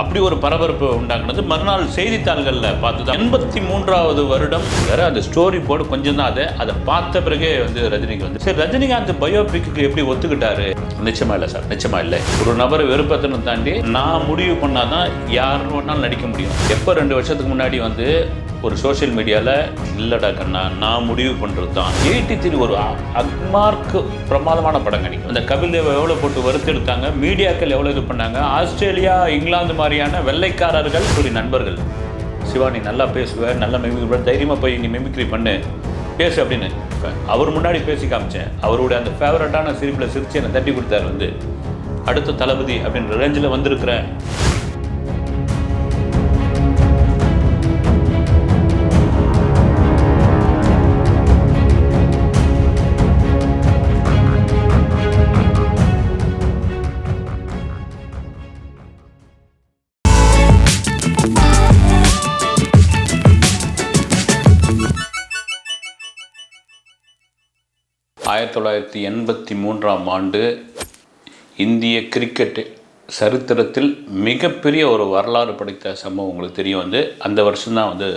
அப்படி ஒரு பரபரப்பு உண்டாக்குனது மறுநாள் செய்தித்தாள்களில் பார்த்து தான் 83வது வருடம் வேற அந்த ஸ்டோரி போர்டு கொஞ்சம் தான் அதை பார்த்த பிறகே வந்து ரஜினிக்கு வந்து சரி ரஜினிகாந்த் பயோபிக்கு எப்படி ஒத்துக்கிட்டாரு. நிச்சயமா இல்லை சார், நிச்சயமா இல்லை. ஒரு நபரை வெறுப்பத்தனை தாண்டி நான் முடிவு பண்ணாதான் யார் வேணாலும் நடிக்க முடியும். எப்போ 2 வருஷத்துக்கு முன்னாடி வந்து ஒரு சோஷியல் மீடியாவில் இல்லைடா கண்ணா நான் முடிவு பண்ணுறது தான் 83 ஒரு அக்மார்க்கு பிரமாதமான படம் கிடைக்கும். அந்த கபில் தேவ் எவ்வளோ போட்டு வறுத்தெடுத்தாங்க, மீடியாக்கள் எவ்வளோ இது பண்ணாங்க. ஆஸ்திரேலியா இங்கிலாந்து மாதிரியான வெள்ளைக்காரர்கள் ஒரு நண்பர்கள் சிவா நீ நல்லா பேசுவேன், நல்லா மிமிக்ரி தைரியமாக போய் நீ மிமிக்ரி பண்ணு பேசு அப்படின்னு அவர் முன்னாடி பேசி காமிச்சேன். அவருடைய அந்த ஃபேவரட்டான சிரிப்பில் சிரிச்சு என்னை தட்டி கொடுத்தாரு. வந்து அடுத்த தளபதி அப்படின்ற ரேஞ்சில் வந்திருக்கிறேன். ஆயிரத்தி 1983ஆம் ஆண்டு இந்திய கிரிக்கெட் சரித்திரத்தில் மிகப்பெரிய ஒரு வரலாறு படைத்த சம்பவம் உங்களுக்கு தெரியும். வந்து அந்த வருஷம்தான் வந்து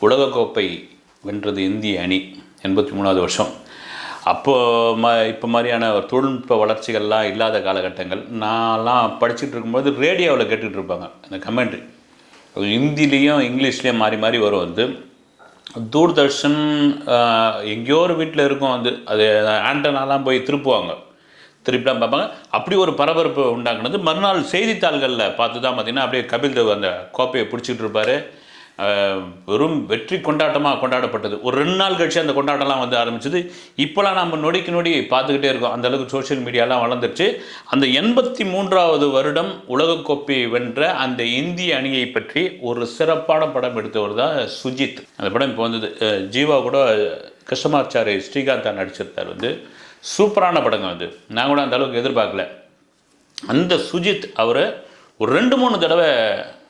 உலகக்கோப்பை வென்றது இந்திய அணி. 83வது வருஷம். அப்போது இப்போ மாதிரியான ஒரு தொழில்நுட்ப வளர்ச்சிகள்லாம் இல்லாத காலகட்டங்கள். நான்லாம் படிச்சுட்டு இருக்கும்போது ரேடியோவில் கேட்டுக்கிட்டு இருப்பாங்க அந்த கமெண்ட்ரி. ஹிந்திலேயும் இங்கிலீஷ்லேயும் மாறி மாறி வரும். வந்து தூர்தர்ஷன் எங்கேயோ ஒரு வீட்டில் இருக்கும். வந்து அது ஆண்டனாலாம் போய் திருப்பிலாம் பார்ப்பாங்க. அப்படி ஒரு பரபரப்பு உண்டாக்குனது மறுநாள் செய்தித்தாள்களில் பார்த்து தான் பார்த்திங்கன்னா அப்படியே கபில் தேவ் அந்த கோப்பையை பிடிச்சிக்கிட்டு இருப்பார். வெறும் வெற்றி கொண்டாட்டமாக கொண்டாடப்பட்டது. ஒரு 2 நாள் கழிச்சு அந்த கொண்டாட்டம்லாம் வந்து ஆரம்பிச்சது. இப்போலாம் நம்ம நொடிக்கு நொடி பார்த்துக்கிட்டே இருக்கோம். அந்தளவுக்கு சோஷியல் மீடியாலாம் வளர்ந்துருச்சு. அந்த 83வது வருடம் உலகக்கோப்பையை வென்ற அந்த இந்திய அணியை பற்றி ஒரு சிறப்பான படம் எடுத்தவர் தான் சுஜித். அந்த படம் இப்போ வந்தது. ஜீவா கூட கிருஷ்ணமாச்சாரி ஸ்ரீகாந்தா நடிச்சிருந்தார். வந்து சூப்பரான படங்க. வந்து நான் கூட அந்த அளவுக்கு எதிர்பார்க்கல. அந்த சுஜித் அவரை ஒரு 2-3 தடவை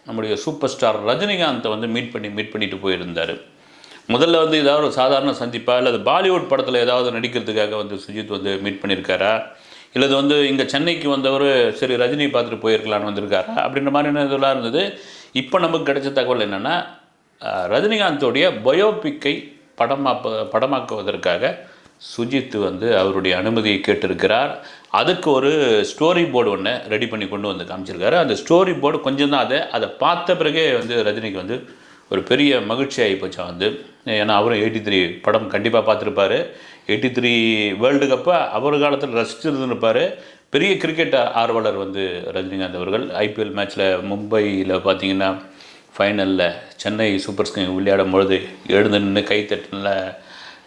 நம்முடைய சூப்பர் ஸ்டார் ரஜினிகாந்தை வந்து மீட் பண்ணிட்டு போயிருந்தார். முதல்ல வந்து ஏதாவது ஒரு சாதாரண சந்திப்பா இல்லை அது பாலிவுட் படத்தில் ஏதாவது நடிக்கிறதுக்காக வந்து சுஜித் வந்து மீட் பண்ணியிருக்காரா, இல்லை வந்து இங்கே சென்னைக்கு வந்தவர் சரி ரஜினி பார்த்துட்டு போயிருக்கலான்னு வந்திருக்காரா அப்படின்ற மாதிரியான இதெல்லாம் இருந்தது. இப்போ நமக்கு கிடைச்ச தகவல் என்னென்னா ரஜினிகாந்தோடைய பயோபிக்கை படமாக்குவதற்காக சுஜித் வந்து அவருடைய அனுமதியை கேட்டிருக்கிறார். அதுக்கு ஒரு ஸ்டோரி போர்டு ஒன்று ரெடி பண்ணி கொண்டு வந்து காமிச்சிருக்காரு. அந்த ஸ்டோரி போர்டு கொஞ்சம் தான் அதை பார்த்த பிறகே வந்து ரஜினிக்கு வந்து ஒரு பெரிய மகிழ்ச்சி ஆகிப்போச்சா. வந்து ஏன்னா அவரும் 83 படம் கண்டிப்பாக பார்த்துருப்பார். 83 வேர்ல்டு கப்பை அவர் காலத்தில் ரசிச்சிருந்துருப்பார். பெரிய கிரிக்கெட் ஆர்வலர் வந்து ரஜினிகாந்த் அவர்கள். ஐபிஎல் மேட்ச்சில் மும்பையில் பார்த்தீங்கன்னா ஃபைனலில் சென்னை சூப்பர் கிங்ஸ் விளையாடும் பொழுது எழுந்து நின்று கைத்தட்டின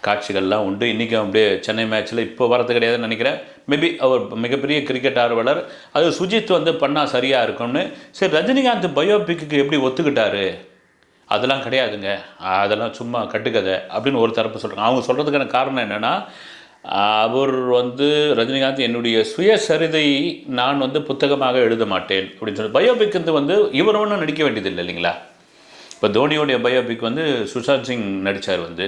காட்சிகள்லாம் உண்டு. இன்றைக்கி அப்படியே சென்னை மேட்ச்சில் இப்போ வரது கிடையாதுன்னு நினைக்கிறேன். மேபி அவர் மிகப்பெரிய கிரிக்கெட் ஆர்வலர். அது சுஜித் வந்து பண்ணால் சரியாக இருக்கும்னு. சரி ரஜினிகாந்த் பயோபிக்கு எப்படி ஒத்துக்கிட்டாரு, அதெல்லாம் கிடையாதுங்க, அதெல்லாம் சும்மா கட்டுக்கதை அப்படின்னு ஒரு தரப்பு சொல்கிறாங்க. அவங்க சொல்கிறதுக்கான காரணம் என்னென்னா அவர் வந்து ரஜினிகாந்த் என்னுடைய சுயசரிதை நான் வந்து புத்தகமாக எழுத மாட்டேன் அப்படின்னு சொல்லி பயோபிக் வந்து இவர் ஒன்றும் நடிக்க வேண்டியதில்லை இல்லைங்களா. இப்போ தோனியோடைய பயோபிக் வந்து சுஷாந்த் சிங் நடித்தார். வந்து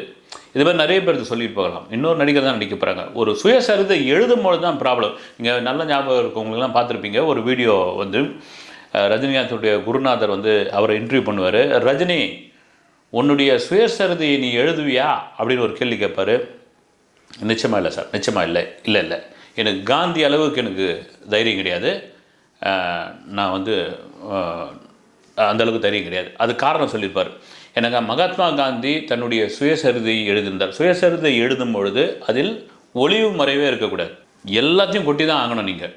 இது மாதிரி நிறைய பேருக்கு சொல்லிட்டு போகலாம். இன்னொரு நடிகர் தான் நடிக்க போகிறாங்க. ஒரு சுயசரிதை எழுதும்போது தான் ப்ராப்ளம். நீங்கள் நல்ல ஞாபகம் இருக்கவங்களுக்குலாம் பார்த்துருப்பீங்க. ஒரு வீடியோ வந்து ரஜினிகாந்தோடைய குருநாதர் வந்து அவரை இன்டர்வியூ பண்ணுவார். ரஜினி உன்னுடைய சுயசரிதையை நீ எழுதுவியா அப்படின்னு ஒரு கேள்வி கேட்பார். நிச்சயமாக இல்லை சார், நிச்சயமாக இல்லை எனக்கு காந்தி அளவுக்கு எனக்கு தைரியம் கிடையாது, நான் வந்து அந்தளவுக்கு தைரியம் கிடையாது. அது காரணம் சொல்லியிருப்பார். எனக்கு மகாத்மா காந்தி தன்னுடைய சுயசரிதை எழுதியிருந்தார். சுயசரிதை எழுதும் பொழுது அதில் ஒளிவு மறைவே இருக்கக்கூடாது, எல்லாத்தையும் கொட்டி தான் ஆகணும் நீங்கள்.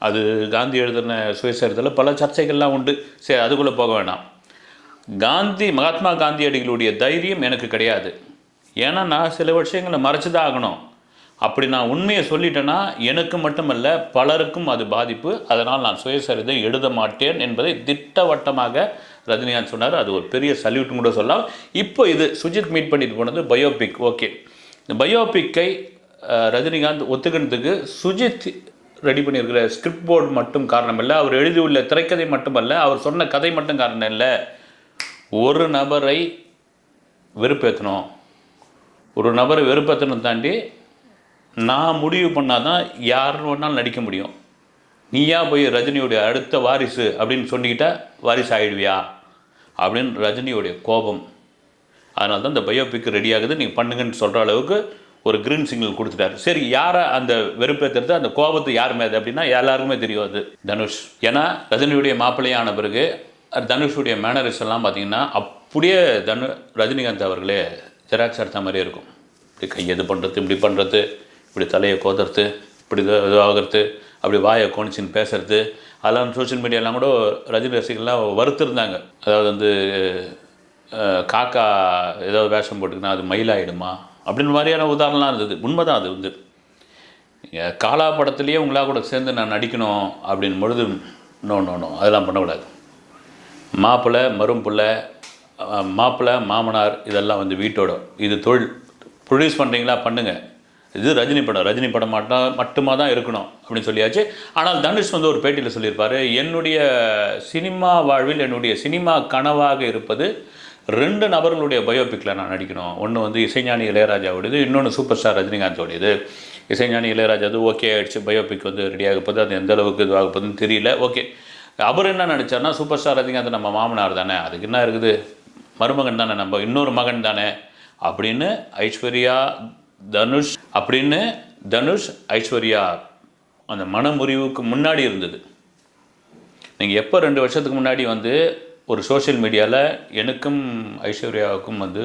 அது காந்தி எழுதின சுயசரிதையில் பல சர்ச்சைகள்லாம் உண்டு. சரி அதுக்குள்ளே போக வேண்டாம். மகாத்மா காந்தியடிகளுடைய தைரியம் எனக்கு கிடையாது. ஏன்னா நான் சில விஷயங்களை மறைச்சி தான் ஆகணும். அப்படி நான் உண்மையை சொல்லிட்டேன்னா எனக்கு மட்டுமல்ல பலருக்கும் அது பாதிப்பு. அதனால் நான் சுயசரிதை எழுத மாட்டேன் என்பதை திட்டவட்டமாக ரஜினிகாந்த் சொன்னார். அது ஒரு பெரிய சல்யூட்டும் கூட சொல்லலாம். இப்போ இது சுஜித் மீட் பண்ணிட்டு போனது பயோபிக். ஓகே, இந்த பயோபிக்கை ரஜினிகாந்த் ஒத்துக்கிறதுக்கு சுஜித் ரெடி பண்ணியிருக்கிற ஸ்கிரிப்ட் போர்டு மட்டும் காரணம் இல்லை, அவர் எழுதியுள்ள திரைக்கதை மட்டுமல்ல, அவர் சொன்ன கதை மட்டும் காரணம் இல்லை. ஒரு நபரை வெறுப்பேற்றணும், ஒரு நபரை வெறுப்பேற்றணும் தாண்டி நான் முடிவு பண்ணால் தான் யார் வேணாலும் நடிக்க முடியும். நீயா போய் ரஜினியுடைய அடுத்த வாரிசு அப்படின்னு சொன்னிக்கிட்டா வாரிசு ஆகிடுவியா அப்படின்னு ரஜினியுடைய கோபம். அதனால தான் இந்த பயோபிக் ரெடி ஆகுது, நீங்கள் பண்ணுங்கன்னு சொல்கிற அளவுக்கு ஒரு க்ரீன் சிக்னல் கொடுத்துட்டாரு. சரி, யாரை அந்த வெறுப்பேற்றுறது, அந்த கோபத்தை யார் மேது அப்படின்னா எல்லாருக்குமே தெரியும், அது தனுஷ். ஏன்னா ரஜினியுடைய மாப்பிள்ளையான பிறகு தனுஷுடைய மேனரிஸ் எல்லாம் பார்த்தீங்கன்னா அப்படியே ரஜினிகாந்த் அவர்களே ஜெராக்ஸ் எடுத்த மாதிரியே இருக்கும். இப்படி கையது பண்ணுறது, இப்படி பண்ணுறது, இப்படி தலையை கோதுறது, இப்படி இதாகிறது, அப்படி வாயை கோணிச்சின்னு பேசுறது, அதெல்லாம் சோஷியல் மீடியாலாம் கூட ரஜினி ரசிகர்லாம் வருத்திருந்தாங்க. அதாவது வந்து காக்கா ஏதாவது வேஷம் போட்டுக்கினா அது மயிலாயிடுமா அப்படின்னு மாதிரியான உதாரணம்லாம் இருந்தது. உண்மைதான். அது வந்து காலா படத்துலேயே உங்களாக கூட சேர்ந்து நான் நடிக்கணும் அப்படின் பொழுது நோ அதெல்லாம் பண்ணக்கூடாது. மாப்பிள்ளை மரும்பிள்ளை, மாப்பிள்ளை மாமனார், இதெல்லாம் வந்து வீட்டோட இது தொழில். ப்ரொடியூஸ் பண்ணுறீங்களா பண்ணுங்கள், இது ரஜினி படம் மட்டுமா தான் இருக்கணும் அப்படின்னு சொல்லியாச்சு. ஆனால் தனுஷ் வந்து ஒரு பேட்டியில் சொல்லியிருப்பார், என்னுடைய சினிமா வாழ்வில் என்னுடைய சினிமா கனவாக இருப்பது 2 நபர்களுடைய பயோபிக்கில் நான் நடிக்கணும். ஒன்று வந்து இசைஞானி இளையராஜாவுடையது, இன்னொன்று சூப்பர் ஸ்டார் ரஜினிகாந்தோடையது. இசைஞானி இளையராஜா அது ஓகே ஆகிடுச்சு, பயோபிக் வந்து ரெடியாக போகுது, அது எந்த அளவுக்கு இதுவாக போகுதுன்னு தெரியல. ஓகே, அவர் என்ன நினச்சார்னா சூப்பர் ஸ்டார் ரஜினிகாந்த் நம்ம மாமனார் தானே, அதுக்கு என்ன இருக்குது, மருமகன் தானே, நம்ம இன்னொரு மகன் தானே அப்படின்னு தனுஷ் ஐஸ்வர்யா அந்த மனமுறிவுக்கு முன்னாடி இருந்தது. நீங்கள் எப்போ 2 வருஷத்துக்கு முன்னாடி வந்து ஒரு சோஷியல் மீடியாவில் எனக்கும் ஐஸ்வர்யாவுக்கும் வந்து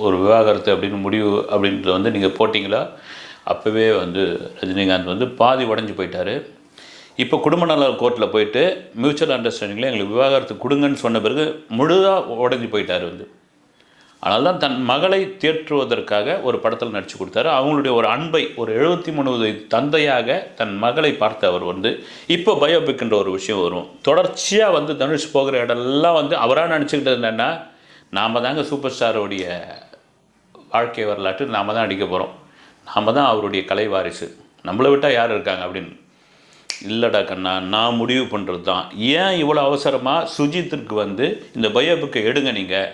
ஒரு விவாகரத்து அப்படின்னு முடிவு அப்படின்றத வந்து நீங்கள் போட்டிங்களா, அப்போவே வந்து ரஜினிகாந்த் வந்து பாதி உடஞ்சி போயிட்டார். இப்போ குடும்ப நல கோர்ட்டில் போயிட்டு மியூச்சுவல் அண்டர்ஸ்டாண்டிங்கில் எங்களுக்கு விவாகரத்து கொடுங்கன்னு சொன்ன பிறகு முழுதாக உடஞ்சி போயிட்டார் வந்து. அதனால தான் தன் மகளை தேற்றுவதற்காக ஒரு படத்தில் நடித்து கொடுத்தாரு. அவங்களுடைய ஒரு அன்பை, ஒரு 73 தந்தையாக தன் மகளை பார்த்த அவர் வந்து இப்போ பயோபிக்ன்ற ஒரு விஷயம் வரும். தொடர்ச்சியாக வந்து தனுஷ் போகிற இடம்லாம் வந்து அவராக நினச்சிக்கிட்டது என்னென்னா, நாம் தாங்க சூப்பர் ஸ்டாரோடைய வாழ்க்கை வரலாற்று நாம் தான் அடிக்க போகிறோம், நாம் தான் அவருடைய கலை வாரிசு, நம்மளை விட்டால் யார் இருக்காங்க அப்படின்னு. இல்லைடா கண்ணா, நான் முடிவு பண்ணுறது தான். ஏன் இவ்வளோ அவசரமாக சுஜித்திற்கு வந்து இந்த பயோபிக்கை எடுங்க நீங்கள்,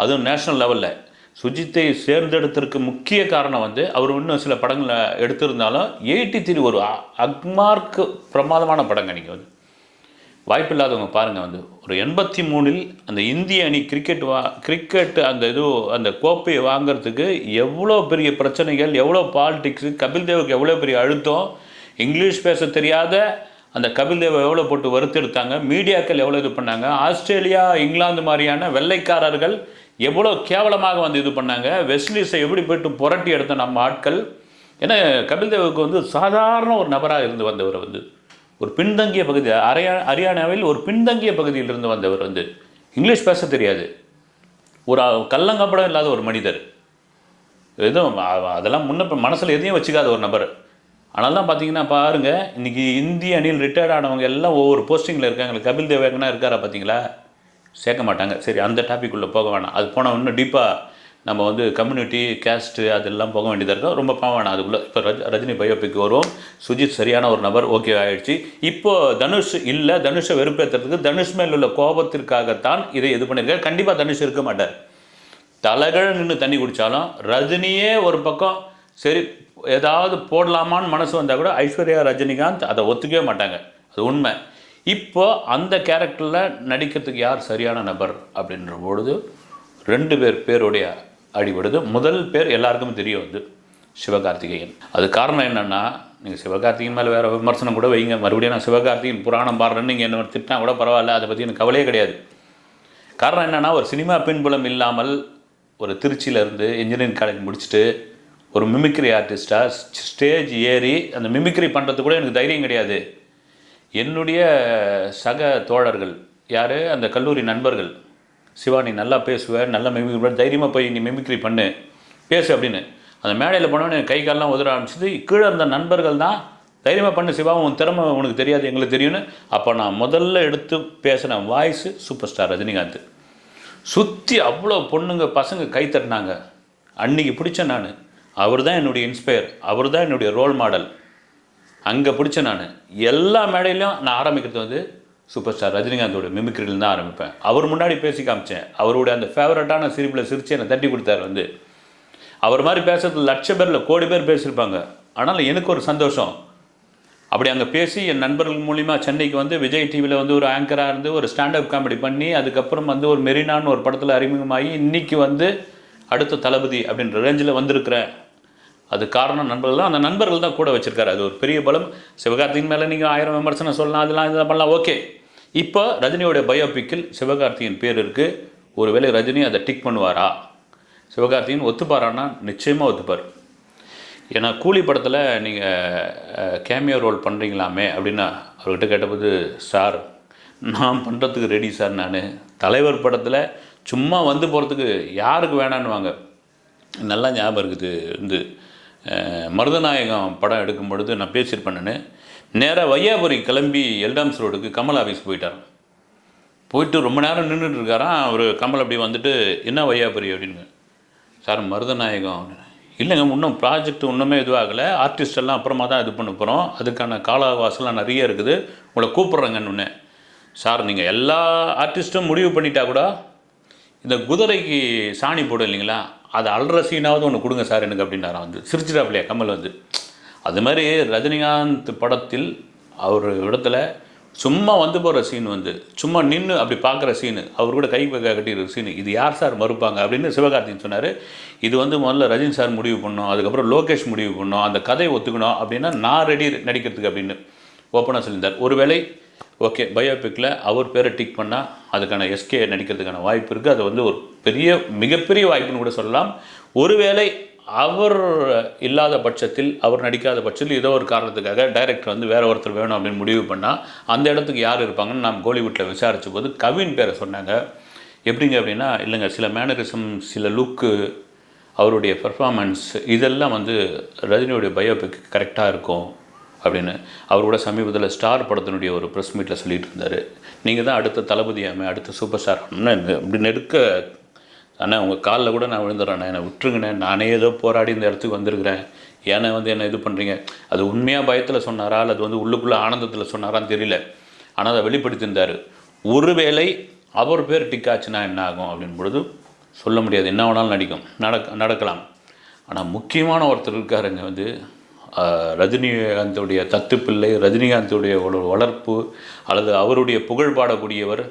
அதுவும் நேஷ்னல் லெவலில். சுஜித்தை தேர்ந்தெடுத்ததற்கு முக்கிய காரணம் வந்து அவர் இன்னும் சில படங்களை எடுத்திருந்தாலும் 83 ஒரு அக்மார்க்கு பிரமாதமான படங்க. நீங்கள் வந்து வாய்ப்பு இல்லாதவங்க பாருங்கள். வந்து ஒரு 83 அந்த இந்திய அணி கிரிக்கெட் அந்த கோப்பையை வாங்கிறதுக்கு எவ்வளோ பெரிய பிரச்சனைகள், எவ்வளோ பாலிடிக்ஸு, கபில் தேவுக்கு எவ்வளோ பெரிய அழுத்தம், இங்கிலீஷ் பேச தெரியாத அந்த கபில் தேவை எவ்வளோ போட்டு வறுத்தெடுத்தாங்க, மீடியாக்கள் எவ்வளோ இது பண்ணாங்க, ஆஸ்திரேலியா இங்கிலாந்து மாதிரியான வெள்ளைக்காரர்கள் எவ்வளோ கேவலமாக வந்து இது பண்ணாங்க, வெஸ்ட் இண்டீஸை எப்படி போய்ட்டு புரட்டி எடுத்த நம்ம ஆட்கள். ஏன்னா கபில் தேவுக்கு வந்து சாதாரண ஒரு நபராக இருந்து வந்தவர் வந்து ஒரு பின்தங்கிய பகுதி, ஹரியானாவில் ஒரு பின்தங்கிய பகுதியிலிருந்து வந்தவர் வந்து இங்கிலீஷ் பேச தெரியாது, ஒரு கள்ளங்கப்படம் இல்லாத ஒரு மனிதர், எதுவும் அதெல்லாம் மனசில் எதையும் வச்சுக்காத ஒரு நபர். ஆனால் தான் பார்த்தீங்கன்னா பாருங்கள், இன்றைக்கி இந்திய அணியில் ரிட்டையர்ட் ஆனவங்க எல்லாம் ஒவ்வொரு போஸ்டிங்கில் இருக்காங்க. கபில் தேவ் எங்கன்னா இருக்காரா பார்த்தீங்களா? சேர்க்க மாட்டாங்க. சரி, அந்த டாபிக் உள்ளே போக வேணாம். அது போனால் இன்னும் டீப்பாக நம்ம வந்து கம்யூனிட்டி கேஸ்ட்டு அதெல்லாம் போக வேண்டியதாக இருக்கும், ரொம்ப போக வேணாம் அதுக்குள்ளே. இப்போ ரஜினி பயோபிக் வருவோம். சுஜித் சரியான ஒரு நபர், ஓகே ஆகிடுச்சு. இப்போது தனுஷ் இல்லை, தனுஷை வெறுப்பேற்றுறதுக்கு, தனுஷ் மேல் உள்ள கோபத்திற்காகத்தான் இதை இது பண்ணியிருக்காரு. கண்டிப்பாக தனுஷ் இருக்க மாட்டார். தலைகள் நின்று தண்ணி குடித்தாலும் ரஜினியே ஒரு பக்கம் சரி ஏதாவது போடலாமான்னு மனசு வந்தால் கூட ஐஸ்வர்யா ரஜினிகாந்த் அதை ஒத்துக்கவே மாட்டாங்க, அது உண்மை. இப்போ அந்த கேரக்டரில் நடிக்கிறதுக்கு யார் சரியான நபர் அப்படின்ற பொழுது 2 பேருடைய அடிபடுது. முதல் பேர் எல்லாருக்கும் தெரியும், வந்து சிவகார்த்திகேயன். அது காரணம் என்னென்னா, நீங்கள் சிவகார்த்திகேயன் மேலே வேறு விமர்சனம் கூட வைங்க, மறுபடியும் நான் சிவகார்த்திகேயன் புராணம் பாடுறேன்னு நீங்கள் என்ன திட்டினா கூட பரவாயில்ல, அதை பற்றி எனக்கு கவலையே கிடையாது. காரணம் என்னென்னா, ஒரு சினிமா பின்புலம் இல்லாமல் ஒரு திருச்சியிலேருந்து இன்ஜினியரிங் காலேஜ் முடிச்சுட்டு ஒரு மிமிக்ரி ஆர்டிஸ்டாக ஸ்டேஜ் ஏறி அந்த மிமிக்ரி பண்ணுறது கூட எனக்கு தைரியம் கிடையாது. என்னுடைய சக தோழர்கள் யார், அந்த கல்லூரி நண்பர்கள், சிவானி நல்லா பேசுவேன், நல்லா மிமிக்ரி தைரியமாக போய் நீ மிமிக்ரி பண்ணு பேசு அப்படின்னு அந்த மேடையில் போனோன்னு கை காலெலாம் உதற ஆரம்பிச்சது. கீழே இருந்த நண்பர்கள் தான் தைரியமாக பண்ணு சிவா, உன் திறமை உனக்கு தெரியாது எங்களுக்கு தெரியும்னு. அப்போ நான் முதல்ல எடுத்து பேசின வாய்ஸு சூப்பர் ஸ்டார் ரஜினிகாந்த். சுற்றி அவ்வளோ பொண்ணுங்க பசங்க கை தட்டினாங்க. அன்றைக்கி பிடிச்சேன் நான். அவர் தான் என்னுடைய இன்ஸ்பயர், அவர் தான் என்னுடைய ரோல் மாடல். அங்கே பிடிச்சேன் நான். எல்லா மேடையிலையும் நான் ஆரம்பிக்கிறது வந்து சூப்பர் ஸ்டார் ரஜினிகாந்தோட மிமிக்ரியில் தான் ஆரம்பிப்பேன். அவர் முன்னாடி பேசி காமிச்சேன். அவருடைய அந்த ஃபேவரட்டான சிரிப்பில் சிரித்து என்னை தட்டி கொடுத்தாரு. வந்து அவர் மாதிரி பேசுறது லட்சம் பேரில் கோடி பேர் பேசியிருப்பாங்க. ஆனாலும் எனக்கு ஒரு சந்தோஷம், அப்படி அங்கே பேசி என் நண்பர்கள் மூலிமா சென்னைக்கு வந்து விஜய் டிவியில் வந்து ஒரு ஆங்கராக இருந்து ஒரு ஸ்டாண்டப் காமெடி பண்ணி அதுக்கப்புறம் வந்து ஒரு மெரினான்னு ஒரு படத்தில் அறிமுகமாகி இன்றைக்கி வந்து அடுத்த தளபதி அப்படின்ற ரேஞ்சில் வந்திருக்கிறேன். அது காரணம் நண்பர்கள் தான். அந்த நண்பர்கள் தான் கூட வச்சுருக்காரு. அது ஒரு பெரிய பலம். சிவகார்த்தியின் மேலே நீங்கள் 1000 விமர்சனம் சொல்லலாம், அதெல்லாம் இதெல்லாம் பண்ணலாம், ஓகே. இப்போ ரஜினியோடைய பயோபிக்கில் சிவகார்த்தியின் பேர் இருக்குது. ஒருவேளை ரஜினி அதை டிக் பண்ணுவாரா? சிவகார்த்தியின் ஒத்துப்பாரான்னா நிச்சயமாக ஒத்துப்பார். ஏன்னா கூலி படத்தில் நீங்கள் கேமியோ ரோல் பண்ணுறீங்களாமே அப்படின்னு அவர்கிட்ட கேட்டபோது, சார் நான் பண்ணுறதுக்கு ரெடி சார். நான் தலைவர் படத்தில் சும்மா வந்து போகிறதுக்கு யாருக்கு வேணான்னுவாங்க. நல்லா ஞாபகம் இருக்குது. வந்து மருதநாயகம் படம் எடுக்கும் பொழுது நான் பேசியிருப்பேன்னு நேராக வையாபுரி கிளம்பி எல்டாம்ஸ் ரோடுக்கு கமல் ஆஃபீஸ் போயிட்டு ரொம்ப நேரம் நின்றுட்டு இருக்காராம். அவர் கமல் அப்படி வந்துட்டு, என்ன வையாபுரி அப்படின்னு. சார் மருதநாயகம் அப்படின்னு. இல்லைங்க, இன்னும் ப்ராஜெக்ட் இன்னுமே இதுவாகலை, ஆர்டிஸ்டெல்லாம் அப்புறமா தான் இது பண்ண போகிறோம், அதுக்கான கால அவகாசம்லாம் நிறைய இருக்குது, உங்களை கூப்பிட்றேங்கன்னு. சார் நீங்கள் எல்லா ஆர்டிஸ்ட்டும் முடிவு பண்ணிட்டா கூட இந்த குதிரைக்கு சாணி போடும் இல்லைங்களா, அது அல்ற சீனாவது ஒன்று கொடுங்க சார் எனக்கு அப்படின்னாராம். வந்து சிரிச்சிட்டாப்லையா கமல் வந்து. அது மாதிரி ரஜினிகாந்த் படத்தில் அவர் இடத்துல சும்மா வந்து போகிற சீன் வந்து சும்மா நின்று அப்படி பார்க்குற சீனு, அவர் கூட கை கட்டிடுற சீனு, இது யார் சார் மறுப்பாங்க அப்படின்னு சிவகார்த்திகேயன் சொன்னார். இது வந்து முதல்ல ரஜினி சார் முடிவு பண்ணோம், அதுக்கப்புறம் லோகேஷ் முடிவு பண்ணோம், அந்த கதையை ஒத்துக்கணும் அப்படின்னா நான் ரெடி நடிக்கிறதுக்கு அப்படின்னு ஓப்பனாக சொல்லியிருந்தார். ஒருவேளை ஓகே பயோபிக்கில் அவர் பேரை டிக் பண்ணால் அதுக்கான எஸ்கே நடிக்கிறதுக்கான வாய்ப்பு இருக்குது. அது வந்து ஒரு மிகப்பெரிய வாய்ப்புன்னு கூட சொல்லலாம். ஒருவேளை அவர் இல்லாத பட்சத்தில், அவர் நடிக்காத பட்சத்தில் ஏதோ ஒரு காரணத்துக்காக டைரக்டர் வந்து வேறு ஒருத்தர் வேணும் அப்படின்னு முடிவு பண்ணால் அந்த இடத்துக்கு யார் இருப்பாங்கன்னு நாம் கோலிவுட்டில் விசாரித்த போது கவின் பேரை சொன்னாங்க. எப்படிங்க அப்படின்னா, இல்லைங்க சில மேனரிசம், சில லுக்கு, அவருடைய பெர்ஃபார்மன்ஸ் இதெல்லாம் வந்து ரஜினியோடைய பயோபிக் கரெக்டாக இருக்கும் அப்படின்னு அவர் கூட சமீபத்தில் ஸ்டார் படத்தினுடைய ஒரு ப்ரெஸ் மீட்டில் சொல்லிகிட்டு இருந்தார். நீங்கள் தான் அடுத்த தளபதியாமே, அடுத்த சூப்பர் ஸ்டார் அப்படி நெருக்க. ஆனால் உங்கள் காலில் கூட நான் விழுந்துடுறேண்ணே, என்னை விட்டுருங்கண்ணே, நானே ஏதோ போராடி இந்த இடத்துக்கு வந்திருக்கிறேன், ஏன்னா வந்து என்ன இது பண்ணுறீங்க. அது உண்மையாக பயத்தில் சொன்னாரா அல்லது வந்து உள்ளுக்குள்ளே ஆனந்தத்தில் சொன்னாரான்னு தெரியல. ஆனால் அதை வெளிப்படுத்தியிருந்தார். ஒருவேளை அவர் பேர் டிக்காச்சுன்னா என்ன ஆகும் அப்படின்னு பொழுது சொல்ல முடியாது, என்ன வேணாலும் நடக்கலாம். ஆனால் முக்கியமான ஒருத்தர் இருக்காருங்க வந்து ரஜினிகாந்தோடைய தத்துப்பிள்ளை, ரஜினிகாந்தோடைய ஒரு வளர்ப்பு அல்லது அவருடைய புகழ் பாடக்கூடியவர்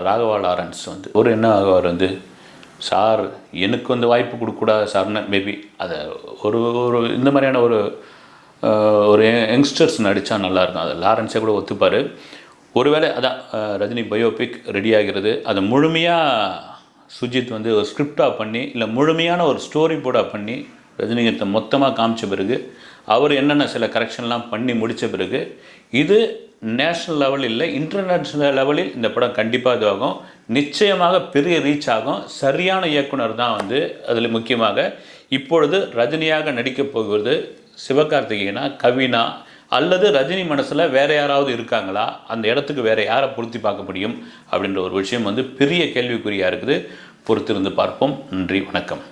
ராகவா லாரன்ஸ் வந்து ஒரு என்ன ஆகுவார் வந்து, சார் எனக்கு வந்து வாய்ப்பு கொடுக்கக்கூடாது சார்னு மேபி அதை ஒரு இந்த மாதிரியான ஒரு யங்ஸ்டர்ஸ் நடித்தா நல்லாயிருக்கும். அதை லாரன்ஸே கூட ஒத்துப்பார். ஒருவேளை அதான் ரஜினி பயோபிக் ரெடி ஆகிறது, அதை முழுமையாக சுஜித் வந்து ஒரு ஸ்கிரிப்டாக பண்ணி இல்லை முழுமையான ஒரு ஸ்டோரி போர்டாக பண்ணி ரஜினிகாந்தை மொத்தமாக காமிச்ச பிறகு அவர் என்னென்ன சில கரெக்ஷன்லாம் பண்ணி முடித்த பிறகு இது நேஷ்னல் லெவல் இல்லை இன்டர்நேஷ்னல் லெவலில் இந்த படம் கண்டிப்பாக இதுவாகும். நிச்சயமாக பெரிய ரீச் ஆகும். சரியான இயக்குனர் தான் வந்து அதில் முக்கியமாக இப்பொழுது ரஜினியாக நடிக்கப் போகிறது சிவகார்த்திகேயனா, கவினா அல்லது ரஜினி மனசில் வேறு யாராவது இருக்காங்களா, அந்த இடத்துக்கு வேறு யாரை பொருத்தி பார்க்க முடியும் அப்படின்ற ஒரு விஷயம் வந்து பெரிய கேள்விக்குறியாக இருக்குது. பொறுத்திருந்து பார்ப்போம். நன்றி, வணக்கம்.